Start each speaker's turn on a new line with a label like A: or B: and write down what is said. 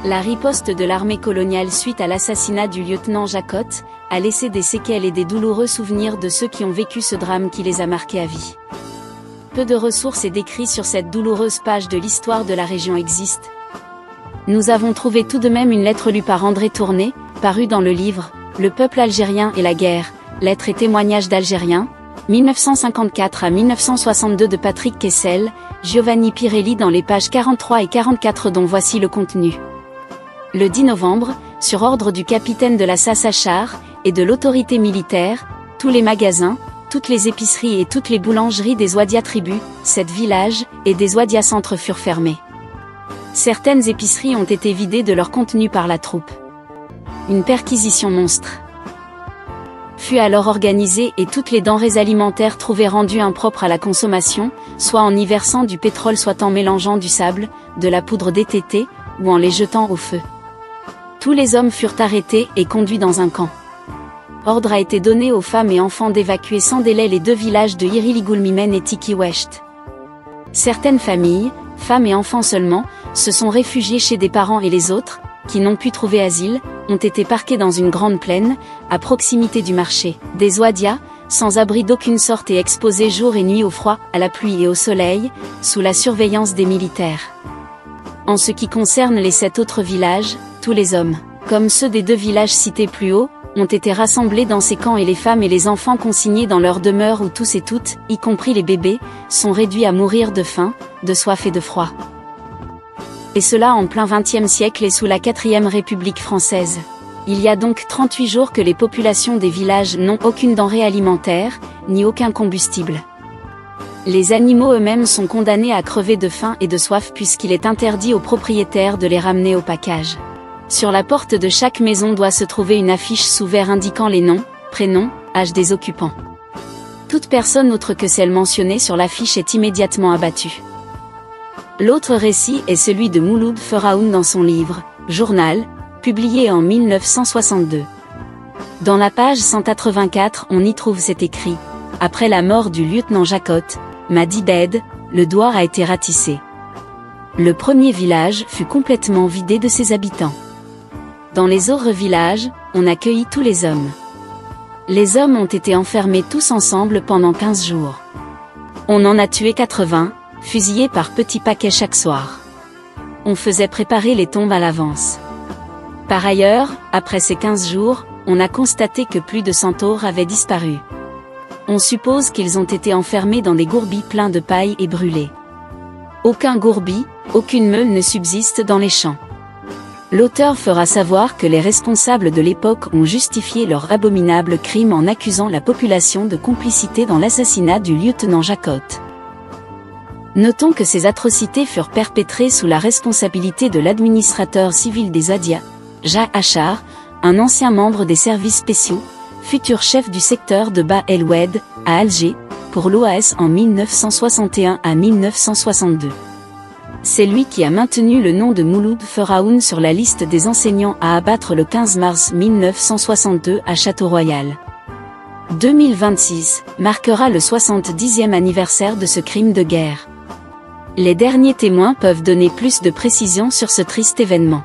A: La riposte de l'armée coloniale suite à l'assassinat du lieutenant Jacot a laissé des séquelles et des douloureux souvenirs de ceux qui ont vécu ce drame qui les a marqués à vie. Peu de ressources et d'écrits sur cette douloureuse page de l'histoire de la région existent. Nous avons trouvé tout de même une lettre lue par André Tourné, parue dans le livre « Le peuple algérien et la guerre, lettres et témoignages d'Algériens », 1954 à 1962 de Patrick Kessel, Giovanni Pirelli dans les pages 43 et 44 dont voici le contenu. Le 10 novembre, sur ordre du capitaine de la Sassachar et de l'autorité militaire, tous les magasins, toutes les épiceries et toutes les boulangeries des Ouadia tribus, 7 villages, et des Ouadia centres furent fermés. Certaines épiceries ont été vidées de leur contenu par la troupe. Une perquisition monstre fut alors organisée et toutes les denrées alimentaires trouvées rendues impropres à la consommation, soit en y versant du pétrole soit en mélangeant du sable, de la poudre DTT, ou en les jetant au feu. Tous les hommes furent arrêtés et conduits dans un camp. Ordre a été donné aux femmes et enfants d'évacuer sans délai les 2 villages de Iriligulmimen et Tikiwest. Certaines familles, femmes et enfants seulement, se sont réfugiés chez des parents et les autres, qui n'ont pu trouver asile, ont été parqués dans une grande plaine, à proximité du marché, des Ouadia, sans abri d'aucune sorte et exposés jour et nuit au froid, à la pluie et au soleil, sous la surveillance des militaires. En ce qui concerne les 7 autres villages, tous les hommes, comme ceux des 2 villages cités plus haut, ont été rassemblés dans ces camps et les femmes et les enfants consignés dans leurs demeures où tous et toutes, y compris les bébés, sont réduits à mourir de faim, de soif et de froid. Et cela en plein XXe siècle et sous la 4e République française. Il y a donc 38 jours que les populations des villages n'ont aucune denrée alimentaire, ni aucun combustible. Les animaux eux-mêmes sont condamnés à crever de faim et de soif puisqu'il est interdit aux propriétaires de les ramener au package. Sur la porte de chaque maison doit se trouver une affiche sous verre indiquant les noms, prénoms, âge des occupants. Toute personne autre que celle mentionnée sur l'affiche est immédiatement abattue. L'autre récit est celui de Mouloud Feraoun dans son livre « Journal », publié en 1962. Dans la page 184 on y trouve cet écrit « Après la mort du lieutenant Jacot, Madi Bed, le douar a été ratissé. Le premier village fut complètement vidé de ses habitants. Dans les autres villages, on accueillit tous les hommes. Les hommes ont été enfermés tous ensemble pendant 15 jours. On en a tué 80, fusillés par petits paquets chaque soir. On faisait préparer les tombes à l'avance. Par ailleurs, après ces 15 jours, on a constaté que plus de 100 taures avaient disparu. On suppose qu'ils ont été enfermés dans des gourbis pleins de paille et brûlés. Aucun gourbi, aucune meule ne subsiste dans les champs. L'auteur fera savoir que les responsables de l'époque ont justifié leur abominable crime en accusant la population de complicité dans l'assassinat du lieutenant Jacot. Notons que ces atrocités furent perpétrées sous la responsabilité de l'administrateur civil des Ouadia, Ja Achar, un ancien membre des services spéciaux, futur chef du secteur de Bab El Oued, à Alger, pour l'OAS en 1961 à 1962. C'est lui qui a maintenu le nom de Mouloud Feraoun sur la liste des enseignants à abattre le 15 mars 1962 à Château-Royal. 2026 marquera le 70e anniversaire de ce crime de guerre. Les derniers témoins peuvent donner plus de précisions sur ce triste événement.